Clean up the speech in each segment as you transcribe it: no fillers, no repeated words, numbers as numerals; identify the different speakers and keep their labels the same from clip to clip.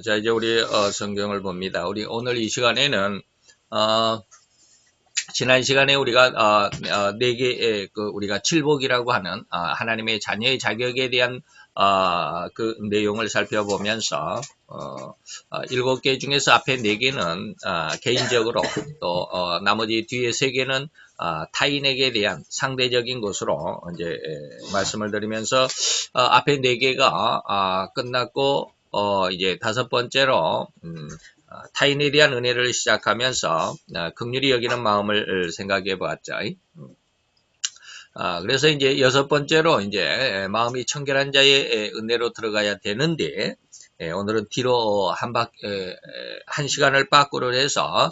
Speaker 1: 자, 이제 우리 성경을 봅니다. 우리 오늘 이 시간에는 지난 시간에 우리가 네 개의 우리가 칠복이라고 하는 하나님의 자녀의 자격에 대한 그 내용을 살펴보면서 일곱 개 중에서 앞에 네 개는 개인적으로 또 나머지 뒤에 세 개는 타인에게 대한 상대적인 것으로 이제 말씀을 드리면서 앞에 네 개가 끝났고 이제 다섯 번째로 타인에 대한 은혜를 시작하면서 긍휼히 여기는 마음을 생각해 보았죠. 그래서 이제 여섯 번째로 이제 마음이 청결한 자의 은혜로 들어가야 되는데 오늘은 뒤로 한 시간을 빠꾸를 해서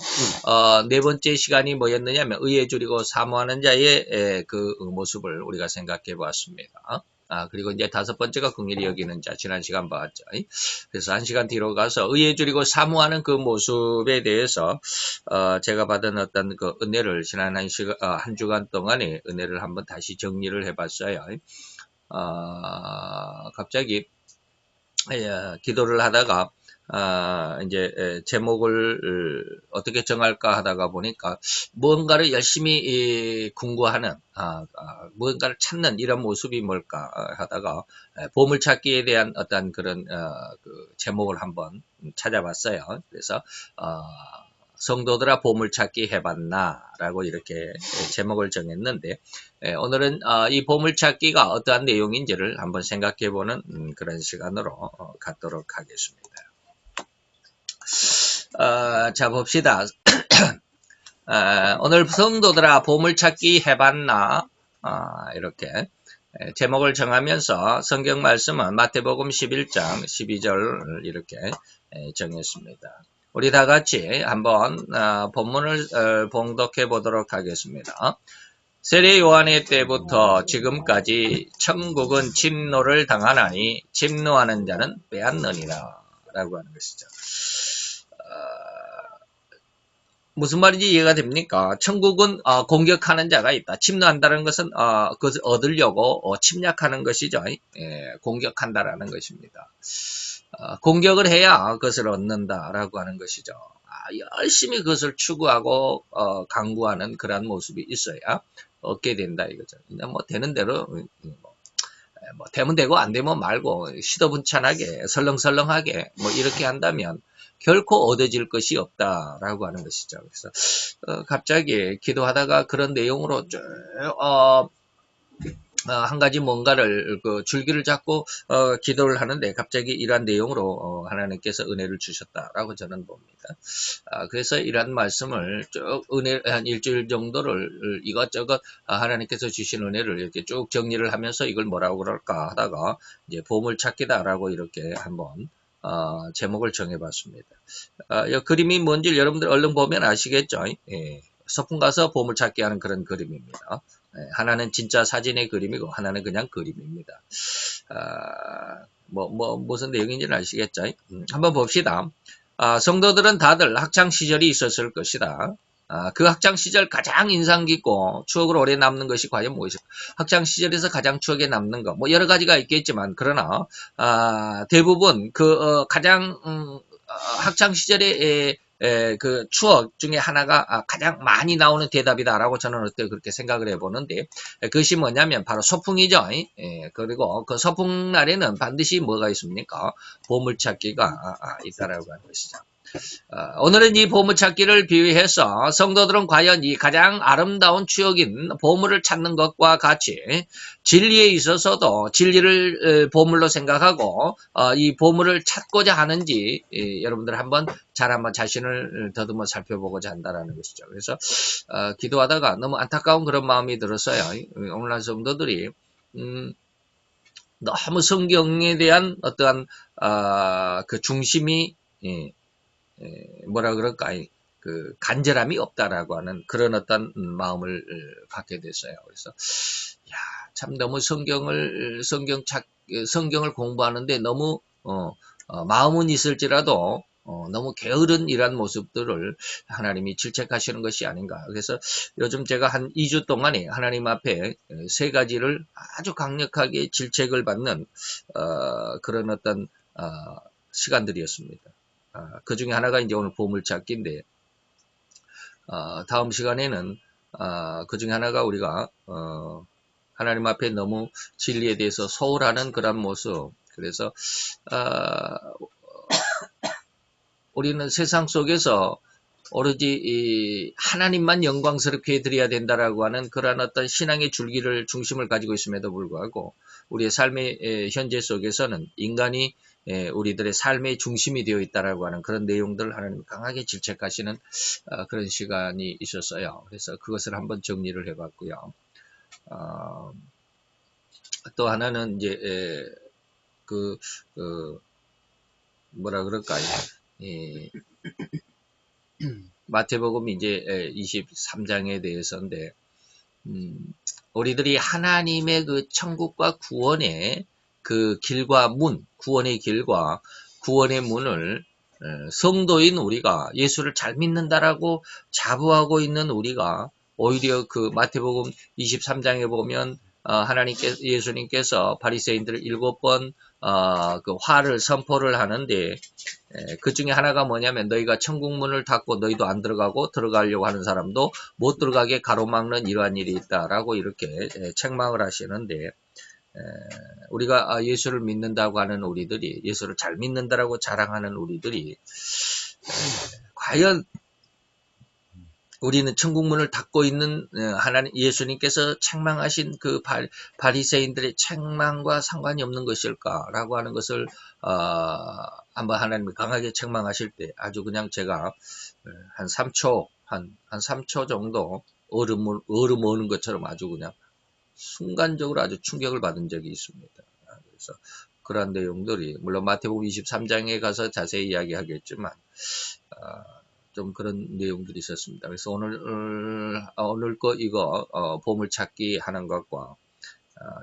Speaker 1: 네 번째 시간이 뭐였느냐면 의에 줄이고 사모하는 자의 그 모습을 우리가 생각해 보았습니다. 그리고 이제 다섯 번째가 긍휼히 여기는 자, 지난 시간 봤죠. 그래서 한 시간 뒤로 가서 의에 줄이고 사모하는 그 모습에 대해서 제가 받은 어떤 그 은혜를 지난 한 주간 동안의 은혜를 한번 다시 정리를 해봤어요. 갑자기 기도를 하다가 이제 제목을 어떻게 정할까 하다가 보니까 무언가를 열심히 궁구하는 무언가를 찾는 이런 모습이 뭘까 하다가 보물찾기에 대한 어떤 그런 그 제목을 한번 찾아봤어요. 그래서 성도들아 보물찾기 해봤나 라고 이렇게 제목을 정했는데 오늘은 이 보물찾기가 어떠한 내용인지를 한번 생각해보는 그런 시간으로 갖도록 하겠습니다. 자 봅시다. 오늘 성도들아 보물찾기 해봤나 이렇게 제목을 정하면서 성경 말씀은 마태복음 11장 12절 이렇게 정했습니다. 우리 다 같이 한번 본문을 봉독해 보도록 하겠습니다. 세례 요한의 때부터 지금까지 천국은 침노를 당하나니 침노하는 자는 빼앗느니라 라고 하는 것이죠. 무슨 말인지 이해가 됩니까? 천국은 공격하는 자가 있다. 침노한다는 것은 그것을 얻으려고 침략하는 것이죠. 공격한다라는 것입니다. 공격을 해야 그것을 얻는다라고 하는 것이죠. 열심히 그것을 추구하고 강구하는 그러한 모습이 있어야 얻게 된다 이거죠. 뭐 되는 대로 뭐 되면 되고 안 되면 말고 시더분찬하게 설렁설렁하게 뭐 이렇게 한다면 결코 얻어질 것이 없다라고 하는 것이죠. 그래서 갑자기 기도하다가 그런 내용으로 쭉 한 가지 뭔가를 그 줄기를 잡고 기도를 하는데 갑자기 이러한 내용으로 하나님께서 은혜를 주셨다라고 저는 봅니다. 그래서 이러한 말씀을 쭉 은혜 한 일주일 정도를 이것저것 하나님께서 주신 은혜를 이렇게 쭉 정리를 하면서 이걸 뭐라고 그럴까 하다가 이제 보물찾기다라고 이렇게 한번 제목을 정해봤습니다. 이 그림이 뭔지 여러분들 얼른 보면 아시겠죠? 소풍 가서 보물찾기 하는 그런 그림입니다. 하나는 진짜 사진의 그림이고 하나는 그냥 그림입니다. 무슨 내용인지는 아시겠죠? 한번 봅시다. 성도들은 다들 학창시절이 있었을 것이다. 그 학창시절 가장 인상 깊고 추억으로 오래 남는 것이 과연 무엇일까? 학창시절에서 가장 추억에 남는 거, 뭐 여러 가지가 있겠지만, 그러나, 대부분 가장, 학창시절에 그 추억 중에 하나가 가장 많이 나오는 대답이다라고 저는 그렇게 생각을 해보는데, 그것이 뭐냐면 바로 소풍이죠. 그리고 그 소풍 날에는 반드시 뭐가 있습니까? 보물찾기가 있다라고 하는 것이죠. 오늘은 이 보물찾기를 비유해서 성도들은 과연 이 가장 아름다운 추억인 보물을 찾는 것과 같이 진리에 있어서도 진리를 보물로 생각하고 이 보물을 찾고자 하는지 여러분들 한번 자신을 더듬어 살펴보고자 한다는 것이죠. 그래서 기도하다가 너무 안타까운 그런 마음이 들었어요. 오늘날 성도들이 너무 성경에 대한 어떠한 그 중심이 뭐라 그럴까, 그 간절함이 없다라고 하는 그런 어떤 마음을 갖게 됐어요. 그래서 참 너무 성경을 공부하는데 너무 마음은 있을지라도 너무 게으른 이러한 모습들을 하나님이 질책하시는 것이 아닌가. 그래서 요즘 제가 한 2주 동안에 하나님 앞에 세 가지를 아주 강력하게 질책을 받는 그런 어떤 시간들이었습니다. 그 중에 하나가 이제 오늘 보물찾기인데, 다음 시간에는 그 중에 하나가 우리가 하나님 앞에 너무 진리에 대해서 소홀하는 그런 모습. 그래서 우리는 세상 속에서 오로지 하나님만 영광스럽게 드려야 된다라고 하는 그러한 어떤 신앙의 줄기를 중심을 가지고 있음에도 불구하고 우리의 삶의 현재 속에서는 인간이 우리들의 삶의 중심이 되어 있다라고 하는 그런 내용들을 하나님 강하게 질책하시는 그런 시간이 있었어요. 그래서 그것을 한번 정리를 해봤고요. 또 하나는 이제 뭐라 그럴까요? 마태복음 이제 23장에 대해서인데, 우리들이 하나님의 그 천국과 구원의 그 길과 문, 구원의 길과 구원의 문을 성도인 우리가 예수를 잘 믿는다라고 자부하고 있는 우리가 오히려 그 마태복음 23장에 보면 예수님께서 바리새인들을 7번 그 화를 선포를 하는데 그 중에 하나가 뭐냐면 너희가 천국 문을 닫고 너희도 안 들어가고 들어가려고 하는 사람도 못 들어가게 가로막는 이러한 일이 있다라고 이렇게 책망을 하시는데 우리가 예수를 믿는다고 하는 우리들이 예수를 잘 믿는다라고 자랑하는 우리들이 과연 우리는 천국 문을 닫고 있는 하나님 예수님께서 책망하신 그 바리새인들의 책망과 상관이 없는 것일까라고 하는 것을 한번 하나님이 강하게 책망하실 때 아주 그냥 제가 한 3초 정도 얼음 오는 것처럼 아주 그냥 순간적으로 아주 충격을 받은 적이 있습니다. 그래서 그러한 내용들이 물론 마태복음 23장에 가서 자세히 이야기하겠지만 좀 그런 내용들이 있었습니다. 그래서 오늘 이거 보물찾기 하는 것과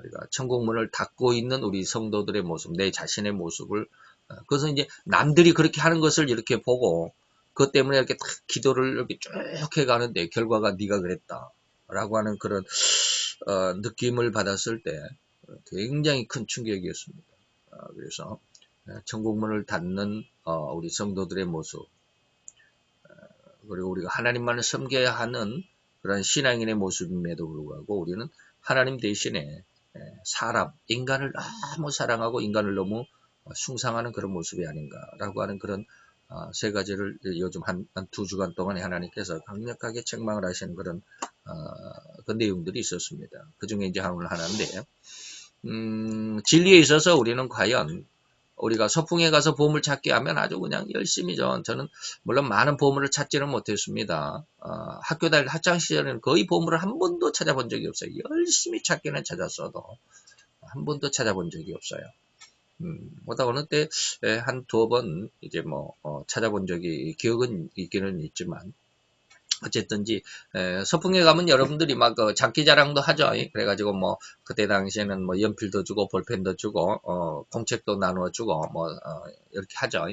Speaker 1: 우리가 천국문을 닫고 있는 우리 성도들의 모습, 내 자신의 모습을 그래서 이제 남들이 그렇게 하는 것을 이렇게 보고 그것 때문에 이렇게 딱 기도를 이렇게 쭉 해가는데 결과가 네가 그랬다라고 하는 그런 느낌을 받았을 때 굉장히 큰 충격이었습니다. 그래서 천국문을 닫는 우리 성도들의 모습 그리고 우리가 하나님만을 섬겨야 하는 그런 신앙인의 모습임에도 불구하고 우리는 하나님 대신에 사람, 인간을 너무 사랑하고 인간을 너무 숭상하는 그런 모습이 아닌가라고 하는 그런 세 가지를 요즘 한 2주간 동안에 하나님께서 강력하게 책망을 하시는 그런 그 내용들이 있었습니다. 그 중에 이제 하나인데 진리에 있어서 우리는 과연 우리가 서풍에 가서 보물 찾기 하면 아주 그냥 열심히죠. 저는 물론 많은 보물을 찾지는 못했습니다. 학교 다닐 학창 시절에는 거의 보물을 한 번도 찾아본 적이 없어요. 열심히 찾기는 찾았어도 한 번도 찾아본 적이 없어요. 보다 어느 때 한 2번 이제 찾아본 적이 기억은 있기는 있지만 어쨌든지 서풍에 가면 여러분들이 막 장기자랑도 하죠. 그래가지고 그때 당시에는 연필도 주고 볼펜도 주고 공책도 나누어 주고 이렇게 하죠.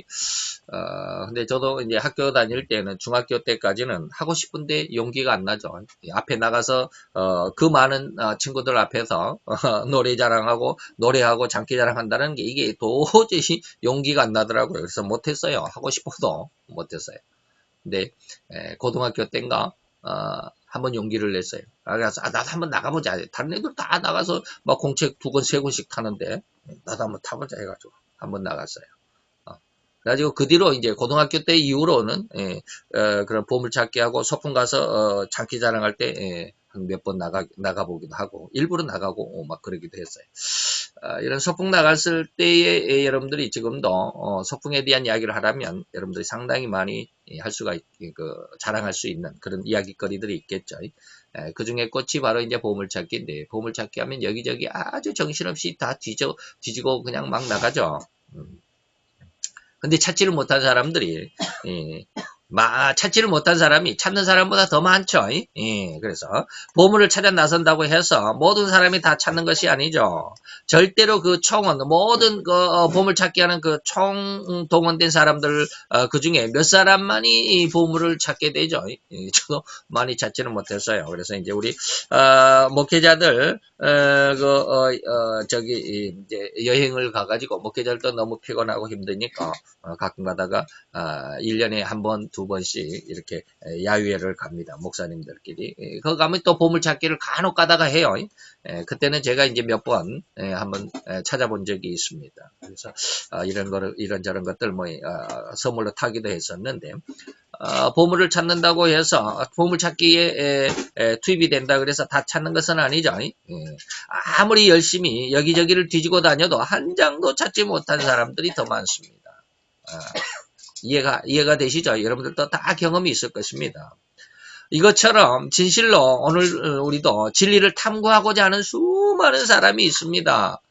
Speaker 1: 근데 저도 이제 학교 다닐 때는 중학교 때까지는 하고 싶은데 용기가 안 나죠. 앞에 나가서 그 많은 친구들 앞에서 노래 자랑하고 노래하고 장기자랑 한다는 게 이게 도저히 용기가 안 나더라고요. 그래서 못했어요. 하고 싶어도 못했어요. 근데 고등학교 때인가 한번 용기를 냈어요. 그래서 나도 한번 나가보자. 다른 애들 다 나가서 막 공책 2권 3권씩 타는데 나도 한번 타보자 해가지고 한번 나갔어요. 그래가지고 그 뒤로 이제 고등학교 때 이후로는 그런 보물찾기 하고 소풍 가서 장기 자랑할 때 한 몇 번 나가보기도 하고 일부러 나가고 막 그러기도 했어요. 이런 소풍 나갔을 때에 여러분들이 지금도 소풍에 대한 이야기를 하라면 여러분들이 상당히 많이 할 수가 자랑할 수 있는 그런 이야기거리들이 있겠죠. 그 중에 꽃이 바로 이제 보물찾기인데 보물찾기 하면 여기저기 아주 정신없이 다 뒤지고 그냥 막 나가죠. 근데 찾지를 못한 사람들이 찾지를 못한 사람이 찾는 사람보다 더 많죠. 그래서 보물을 찾아 나선다고 해서 모든 사람이 다 찾는 것이 아니죠. 절대로 그 총은 모든 그 보물 찾기 하는 그 총 동원된 사람들 그 중에 몇 사람만이 이 보물을 찾게 되죠. 저도 많이 찾지는 못했어요. 그래서 이제 우리 목회자들 이제 여행을 가가지고 목회자들도 너무 피곤하고 힘드니까 가끔 가다가 1년에 한 번, 두 번씩 이렇게 야유회를 갑니다. 목사님들끼리. 거기 가면 또 보물찾기를 간혹 가다가 해요. 그때는 제가 이제 몇 번 한번 찾아본 적이 있습니다. 그래서 이런저런 것들 선물로 타기도 했었는데 보물을 찾는다고 해서 보물찾기에 투입이 된다 그래서 다 찾는 것은 아니죠. 아무리 열심히 여기저기를 뒤지고 다녀도 한 장도 찾지 못한 사람들이 더 많습니다. 이해가 되시죠? 여러분들도 다 경험이 있을 것입니다. 이것처럼 진실로 오늘 우리도 진리를 탐구하고자 하는 수많은 사람이 있습니다.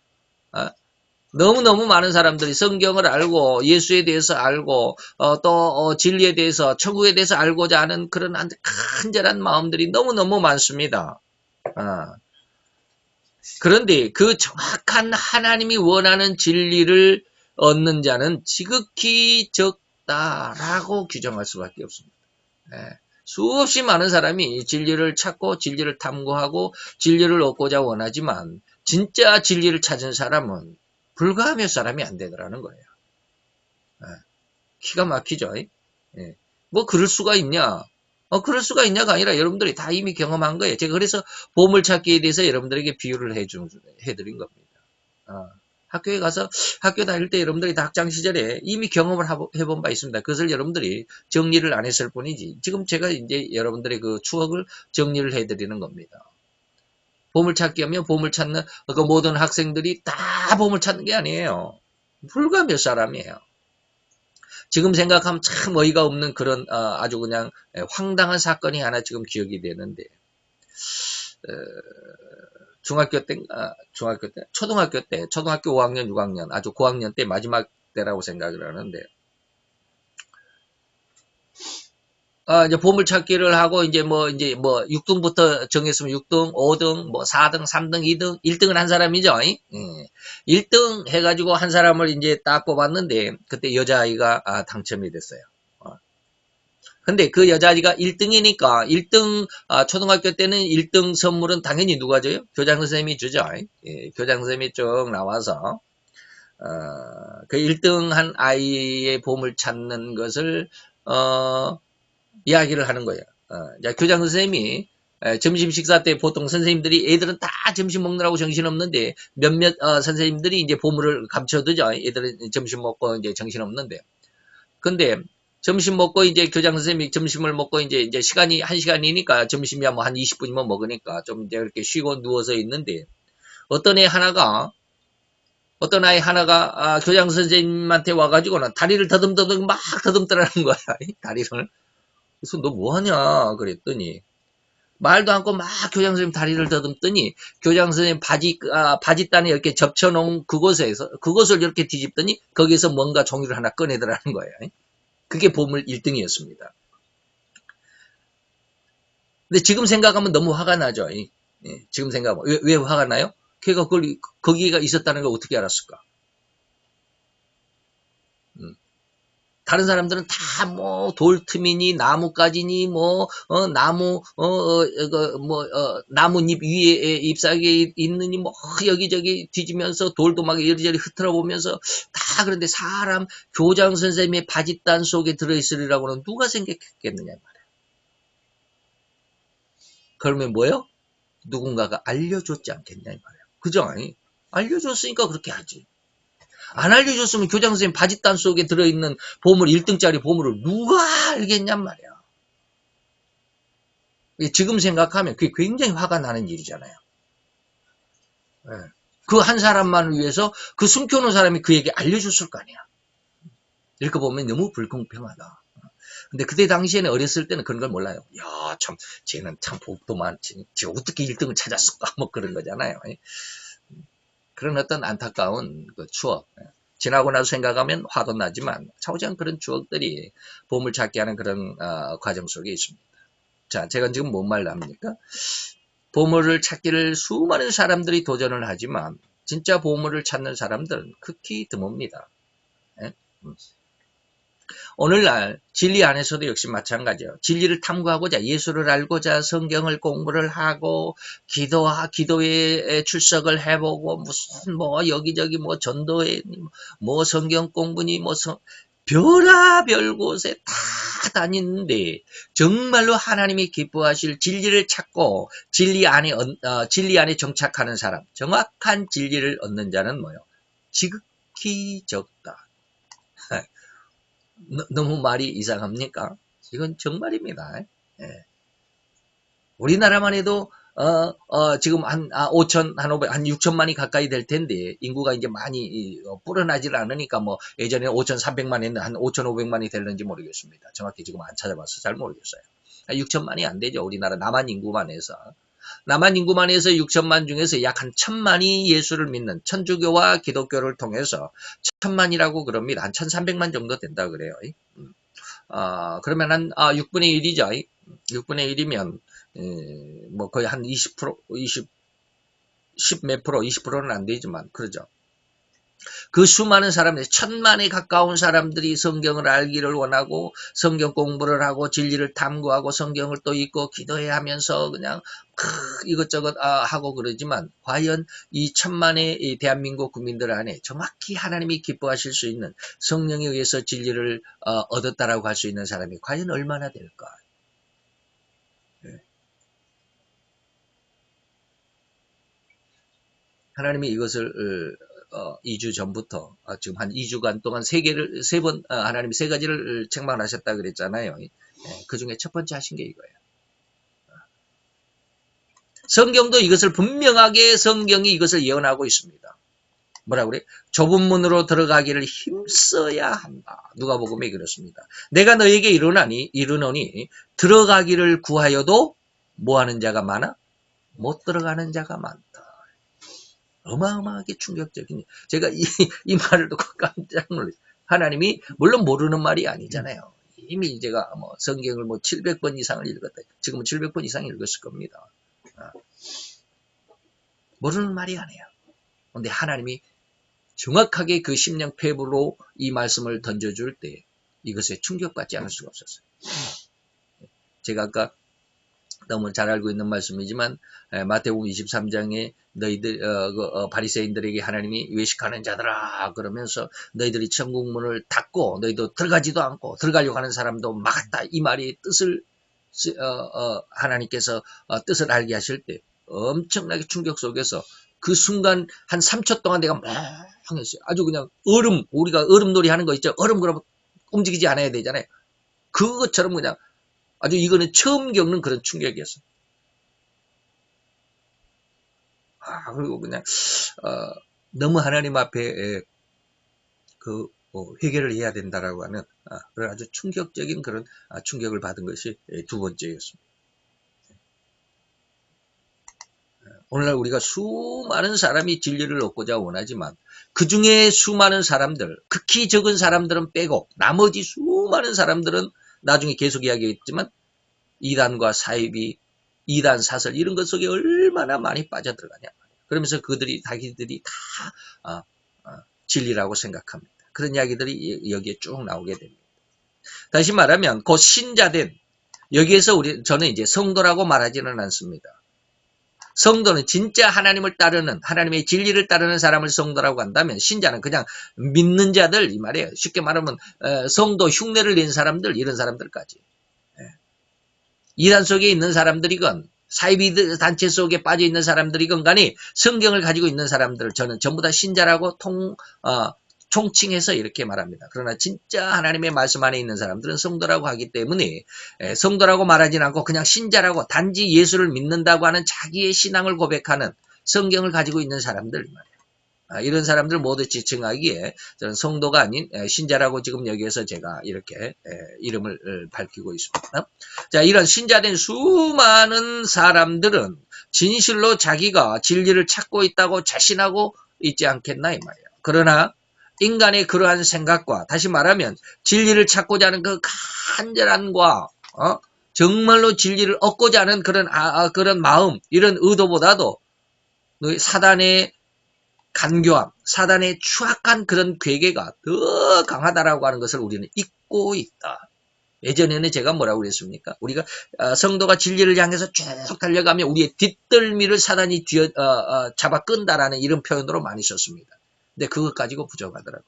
Speaker 1: 너무너무 많은 사람들이 성경을 알고 예수에 대해서 알고 또 진리에 대해서 천국에 대해서 알고자 하는 그런 간절한 마음들이 너무너무 많습니다. 그런데 그 정확한 하나님이 원하는 진리를 얻는 자는 지극히 적다라고 규정할 수밖에 없습니다. 수없이 많은 사람이 진리를 찾고 진리를 탐구하고 진리를 얻고자 원하지만 진짜 진리를 찾은 사람은 불과 몇 사람이 안 되더라는 거예요. 기가 막히죠. 뭐 그럴 수가 있냐? 그럴 수가 있냐가 아니라 여러분들이 다 이미 경험한 거예요. 제가 그래서 보물찾기에 대해서 여러분들에게 비유를 해드린 겁니다. 학교에 가서 학교 다닐 때 여러분들이 다 학창 시절에 이미 경험을 해본 바 있습니다. 그것을 여러분들이 정리를 안 했을 뿐이지. 지금 제가 이제 여러분들의 그 추억을 정리를 해드리는 겁니다. 보물찾기 하면 보물 찾는 그 모든 학생들이 다 보물 찾는 게 아니에요. 불과 몇 사람이에요. 지금 생각하면 참 어이가 없는 그런 아주 그냥 황당한 사건이 하나 지금 기억이 되는데 초등학교 때, 초등학교 5학년, 6학년, 아주 고학년 때 마지막 때라고 생각을 하는데, 이제 보물찾기를 하고, 이제 6등부터 정했으면 6등, 5등, 4등, 3등, 2등, 1등을 한 사람이죠. 1등 해가지고 한 사람을 이제 딱 뽑았는데, 그때 여자아이가 당첨이 됐어요. 근데 그 여자아이가 1등이니까 1등 초등학교 때는 1등 선물은 당연히 누가 줘요? 교장 선생님이 주죠. 교장 선생님이 쭉 나와서 그 1등 한 아이의 보물 찾는 것을 이야기를 하는 거예요. 교장 선생님이 점심 식사 때 보통 선생님들이 애들은 다 점심 먹느라고 정신없는데 몇몇 선생님들이 이제 보물을 감춰두죠. 애들은 점심 먹고 이제 정신없는데. 근데 점심 먹고 이제 교장 선생님이 점심을 먹고 이제 시간이 1시간이니까 점심이야 뭐 한 20분이면 먹으니까 좀 이제 이렇게 쉬고 누워서 있는데 어떤 아이 하나가 교장 선생님한테 와가지고는 다리를 더듬더듬 막 더듬더라는 거야. 다리를. 그래서 너 뭐하냐 그랬더니 말도 않고 막 교장 선생님 다리를 더듬더니 교장 선생님 바지단에 이렇게 접쳐놓은 그것을 이렇게 뒤집더니 거기서 뭔가 종이를 하나 꺼내더라는 거예요. 그게 보물 1등이었습니다. 근데 지금 생각하면 너무 화가 나죠. 지금 생각하면. 왜 화가 나요? 걔가 거기가 있었다는 걸 어떻게 알았을까? 다른 사람들은 다 돌틈이니 나뭇가지니 나뭇잎 위에 잎사귀에 있느니 여기저기 뒤지면서 돌도 막 이리저리 흐트러 보면서 다 그런데 사람 교장 선생님의 바짓단 속에 들어있으리라고는 누가 생각했겠느냐 말이야. 그러면 뭐예요? 누군가가 알려줬지 않겠냐 말이야. 그죠? 알려줬으니까 그렇게 하지. 안 알려줬으면 교장 선생님 바짓단 속에 들어있는 보물 1등짜리 보물을 누가 알겠냔 말이야. 지금 생각하면 그게 굉장히 화가 나는 일이잖아요. 그 한 사람만을 위해서 그 숨겨놓은 사람이 그에게 알려줬을 거 아니야. 이렇게 보면 너무 불공평하다. 근데 그때 당시에는 어렸을 때는 그런 걸 몰라요. 야, 참, 쟤는 참 복도 많지. 쟤 어떻게 1등을 찾았을까? 뭐 그런 거잖아요. 그런 어떤 안타까운 그 추억. 지나고 나서 생각하면 화도 나지만 차오지않은 그런 추억들이 보물 찾기 하는 그런 과정 속에 있습니다. 자, 제가 지금 뭔 말을 합니까? 보물을 찾기를 수많은 사람들이 도전을 하지만 진짜 보물을 찾는 사람들은 극히 드뭅니다. 예? 오늘날 진리 안에서도 역시 마찬가지예요. 진리를 탐구하고자 예수를 알고자 성경을 공부를 하고 기도에 출석을 해보고 무슨 뭐 여기저기 뭐 전도회 뭐 성경 공부니 뭐 별하별 곳에 다 다니는데 정말로 하나님이 기뻐하실 진리를 찾고 진리 안에 정착하는 사람, 정확한 진리를 얻는 자는 뭐요? 지극히 적다. 너무 말이 이상합니까? 이건 정말입니다. 예. 우리나라만 해도 지금 한 6천만이 가까이 될 텐데 인구가 이제 많이 불어나질 않으니까 뭐 예전에 5,300만 했는데 한 5,500만이 될는지 모르겠습니다. 정확히 지금 안 찾아봐서 잘 모르겠어요. 6천만이 안 되죠. 우리나라 남한 인구만 해서. 남한 인구만 해서 6천만 중에서 약 한 1,000만이 예수를 믿는 천주교와 기독교를 통해서 1,000만이라고 그럽니다. 한 1,300만 정도 된다 그래요. 그러면 한 6분의 1이죠. 6분의 1이면 뭐 거의 한 20%, 10 몇 프로, 20%는 안 되지만 그러죠. 그 수많은 사람들, 1,000만에 가까운 사람들이 성경을 알기를 원하고 성경 공부를 하고 진리를 탐구하고 성경을 또 읽고 기도해야 하면서 그냥 이것저것 하고 그러지만 과연 이 1,000만의 이 대한민국 국민들 안에 정확히 하나님이 기뻐하실 수 있는 성령에 의해서 진리를 얻었다라고 할 수 있는 사람이 과연 얼마나 될까? 하나님이 이것을 2주 전부터 지금 한 2주간 동안 하나님이 3가지를 책망하셨다 그랬잖아요. 그 중에 첫 번째 하신 게 이거예요. 성경도 이것을 분명하게 성경이 이것을 예언하고 있습니다. 뭐라 그래? 좁은 문으로 들어가기를 힘써야 한다. 누가복음에 그렇습니다. 내가 너에게 이르노니 들어가기를 구하여도 뭐하는 자가 많아? 못 들어가는 자가 많다. 어마어마하게 충격적인, 제가 이 말을 듣고 깜짝 놀랐어요. 하나님이, 물론 모르는 말이 아니잖아요. 이미 제가 뭐 성경을 뭐 700번 이상을 읽었다. 지금은 700번 이상 읽었을 겁니다. 모르는 말이 아니에요. 근데 하나님이 정확하게 그 심령폐부로 이 말씀을 던져줄 때 이것에 충격받지 않을 수가 없었어요. 제가 아까 너무 잘 알고 있는 말씀이지만 마태복음 23장에 너희들 바리새인들에게 하나님이 외식하는 자들아 그러면서 너희들이 천국 문을 닫고 너희도 들어가지도 않고 들어가려고 하는 사람도 막았다. 이 말이 뜻을 하나님께서 뜻을 알게 하실 때 엄청나게 충격 속에서 그 순간 한 3초 동안 내가 멍했어요. 아주 그냥 우리가 얼음놀이 하는 거 있죠. 얼음 그러면 움직이지 않아야 되잖아요. 그것처럼 그냥 아주 이거는 처음 겪는 그런 충격이었어요. 그리고 그냥 너무 하나님 앞에 회개를 해야 된다라고 하는 그런 아주 충격적인 그런 충격을 받은 것이 두 번째였습니다. 오늘날 우리가 수많은 사람이 진리를 얻고자 원하지만 그 중에 수많은 사람들, 극히 적은 사람들은 빼고 나머지 수많은 사람들은 나중에 계속 이야기했지만 이단과 사이비, 이단 사설 이런 것 속에 얼마나 많이 빠져들어가냐. 그러면서 자기들이 다 진리라고 생각합니다. 그런 이야기들이 여기에 쭉 나오게 됩니다. 다시 말하면 곧 신자된, 여기에서 저는 이제 성도라고 말하지는 않습니다. 성도는 진짜 하나님을 따르는, 하나님의 진리를 따르는 사람을 성도라고 한다면 신자는 그냥 믿는 자들 이 말이에요. 쉽게 말하면 성도 흉내를 낸 사람들, 이런 사람들까지. 이단 속에 있는 사람들이건 사이비 단체 속에 빠져 있는 사람들이건 간에 성경을 가지고 있는 사람들을 저는 전부 다 신자라고 총칭해서 이렇게 말합니다. 그러나 진짜 하나님의 말씀 안에 있는 사람들은 성도라고 하기 때문에 성도라고 말하지는 않고 그냥 신자라고 단지 예수를 믿는다고 하는 자기의 신앙을 고백하는 성경을 가지고 있는 사람들 말이에요. 이런 사람들 모두 지칭하기에 저는 성도가 아닌 신자라고 지금 여기에서 제가 이렇게 이름을 밝히고 있습니다. 자, 이런 신자된 수많은 사람들은 진실로 자기가 진리를 찾고 있다고 자신하고 있지 않겠나 이 말이에요. 그러나 인간의 그러한 생각과 다시 말하면 진리를 찾고자 하는 그 간절함과 정말로 진리를 얻고자 하는 그런 마음, 이런 의도보다도 사단의 간교함, 사단의 추악한 그런 괴계가 더 강하다라고 하는 것을 우리는 잊고 있다. 예전에는 제가 뭐라고 그랬습니까? 우리가 성도가 진리를 향해서 쭉 달려가면 우리의 뒷덜미를 사단이 잡아 끈다라는 이런 표현으로 많이 썼습니다. 근데 그것 가지고 부족하더라고요.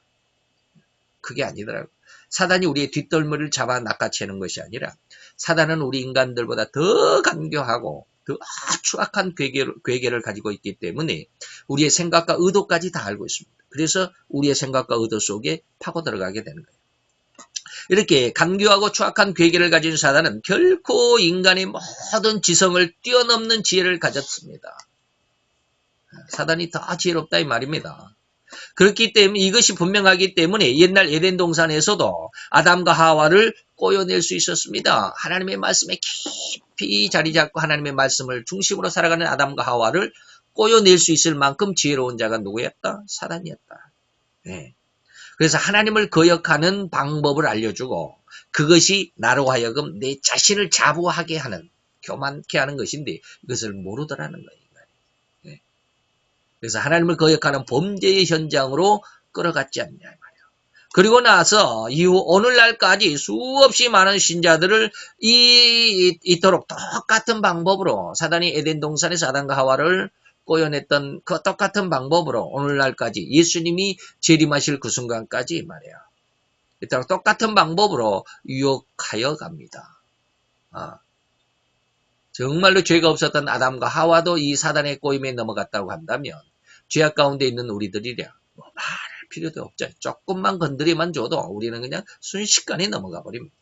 Speaker 1: 그게 아니더라고요. 사단이 우리의 뒷덜미를 잡아 낚아채는 것이 아니라 사단은 우리 인간들보다 더 간교하고 더 추악한 괴계를 가지고 있기 때문에 우리의 생각과 의도까지 다 알고 있습니다. 그래서 우리의 생각과 의도 속에 파고 들어가게 되는 거예요. 이렇게 간교하고 추악한 괴계를 가진 사단은 결코 인간의 모든 지성을 뛰어넘는 지혜를 가졌습니다. 사단이 더 지혜롭다 이 말입니다. 그렇기 때문에 이것이 분명하기 때문에 옛날 에덴 동산에서도 아담과 하와를 꼬여낼 수 있었습니다. 하나님의 말씀에 깊이 자리 잡고 하나님의 말씀을 중심으로 살아가는 아담과 하와를 꼬여낼 수 있을 만큼 지혜로운 자가 누구였다? 사단이었다. 네. 그래서 하나님을 거역하는 방법을 알려주고 그것이 나로 하여금 내 자신을 자부하게 하는, 교만케 하는 것인데 이것을 모르더라는 거예요. 네. 그래서 하나님을 거역하는 범죄의 현장으로 끌어갔지 않냐 말이에요. 그리고 나서 이후 오늘날까지 수없이 많은 신자들을 이토록 똑같은 방법으로 사단이 에덴 동산에서 아담과 하와를 꼬여냈던 그 똑같은 방법으로 오늘날까지 예수님이 재림하실 그 순간까지 말이에요. 이토록 똑같은 방법으로 유혹하여 갑니다. 정말로 죄가 없었던 아담과 하와도 이 사단의 꼬임에 넘어갔다고 한다면 죄악 가운데 있는 우리들이랴 뭐 말할 필요도 없죠. 조금만 건드리만 줘도 우리는 그냥 순식간에 넘어가 버립니다.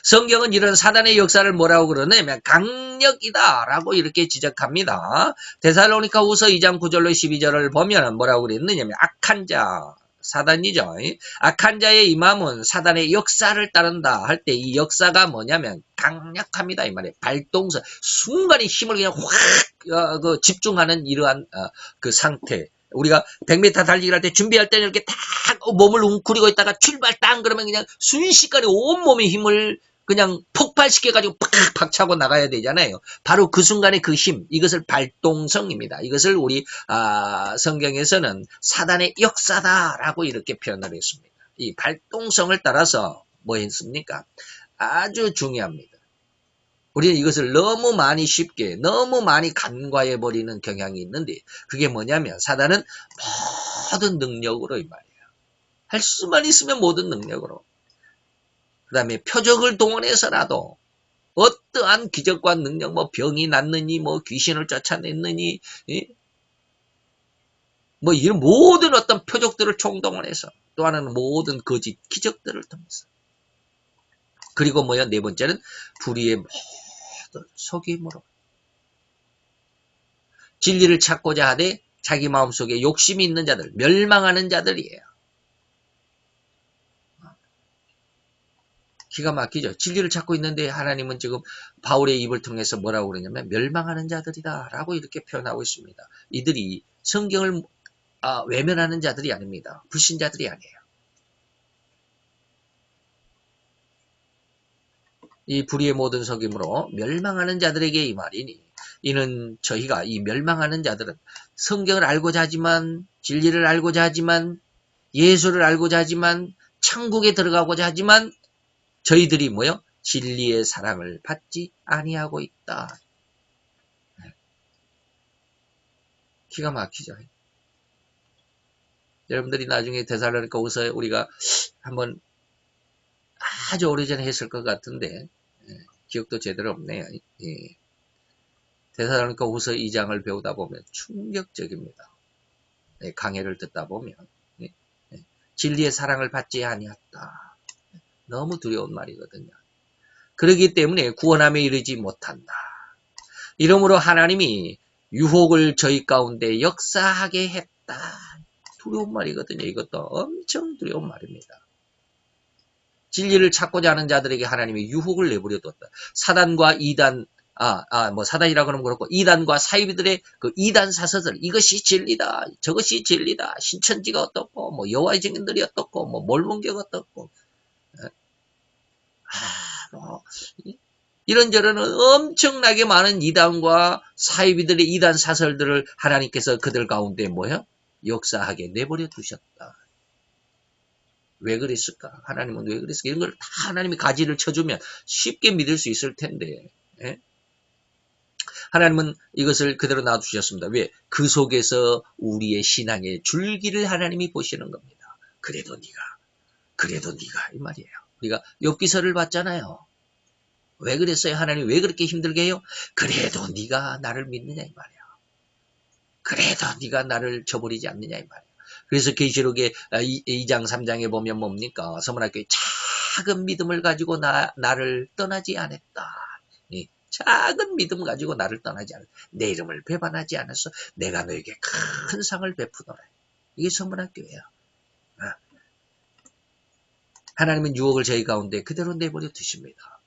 Speaker 1: 성경은 이런 사단의 역사를 뭐라고 그러냐면 강력이다라고 이렇게 지적합니다. 데살로니가 후서 2장 9절로 12절을 보면 뭐라고 그랬느냐면 악한 자, 사단이죠. 악한 자의 임함은 사단의 역사를 따른다 할 때 이 역사가 뭐냐면 강력합니다 이 말이에요. 발동성, 순간에 힘을 그냥 확 집중하는 이러한 그 상태. 우리가 100m 달리기를 할 때 준비할 때는 이렇게 딱 몸을 웅크리고 있다가 출발 땅 그러면 그냥 순식간에 온몸의 힘을 그냥 폭발시켜가지고 팍팍 차고 나가야 되잖아요. 바로 그 순간의 그 힘, 이것을 발동성입니다. 이것을 우리 성경에서는 사단의 역사다라고 이렇게 표현을 했습니다. 이 발동성을 따라서 뭐 했습니까? 아주 중요합니다. 우리는 이것을 너무 많이 쉽게 너무 많이 간과해버리는 경향이 있는데 그게 뭐냐면 사단은 모든 능력으로 이 말이에요. 할 수만 있으면 모든 능력으로. 그 다음에 표적을 동원해서라도 어떠한 기적과 능력, 뭐 병이 낫느니, 뭐 귀신을 쫓아냈느니, 뭐 이런 모든 어떤 표적들을 총동원해서 또 하나는 모든 거짓 기적들을 통해서. 그리고 뭐야? 네 번째는 불의의 모든 속임으로. 진리를 찾고자 하되 자기 마음속에 욕심이 있는 자들, 멸망하는 자들이에요. 기가 막히죠. 진리를 찾고 있는데 하나님은 지금 바울의 입을 통해서 뭐라고 그러냐면 멸망하는 자들이다 라고 이렇게 표현하고 있습니다. 이들이 성경을 외면하는 자들이 아닙니다. 불신자들이 아니에요. 이 불의의 모든 속임으로 멸망하는 자들에게 이 말이니 이는 저희가 이 멸망하는 자들은 성경을 알고자 하지만 진리를 알고자 하지만 예수를 알고자 하지만 천국에 들어가고자 하지만 저희들이 뭐요? 진리의 사랑을 받지 아니하고 있다. 기가 막히죠. 여러분들이 나중에 데살로니가 후서 우리가 한번 아주 오래전에 했을 것 같은데 기억도 제대로 없네요. 데살로니가 후서 2장을 배우다 보면 충격적입니다. 강해를 듣다 보면 진리의 사랑을 받지 아니했다. 너무 두려운 말이거든요. 그렇기 때문에 구원함에 이르지 못한다. 이러므로 하나님이 유혹을 저희 가운데 역사하게 했다. 두려운 말이거든요. 이것도 엄청 두려운 말입니다. 진리를 찾고자 하는 자들에게 하나님이 유혹을 내버려뒀다. 사단과 이단 뭐 사단이라 그러면 그렇고 이단과 사이비들의 그 이단 사서들 이것이 진리다. 저것이 진리다. 신천지가 어떻고 뭐 여호와의 증인들이 어떻고 뭐 몰몬교가 어떻고 뭐 이런저런 엄청나게 많은 이단과 사이비들의 이단 사설들을 하나님께서 그들 가운데 뭐요? 역사하게 내버려 두셨다. 왜 그랬을까? 하나님은 왜 그랬을까? 이런 걸 다 하나님이 가지를 쳐주면 쉽게 믿을 수 있을 텐데. 예? 하나님은 이것을 그대로 놔두셨습니다. 왜? 그 속에서 우리의 신앙의 줄기를 하나님이 보시는 겁니다. 그래도 네가 이 말이에요. 우리가 욥기서를 봤잖아요. 왜 그랬어요? 하나님 왜 그렇게 힘들게 해요? 그래도 네가 나를 믿느냐 이 말이야. 그래도 네가 나를 저버리지 않느냐 이 말이야. 그래서 계시록의 2장 3장에 보면 뭡니까? 서문학교의 작은 믿음을 가지고 나를 떠나지 않았다. 작은 믿음 가지고 나를 떠나지 않았다. 내 이름을 배반하지 않았어. 내가 너에게 큰 상을 베푸더라. 이게 서문학교예요. 하나님은 유혹을 저희 가운데 그대로 내버려 두십니다.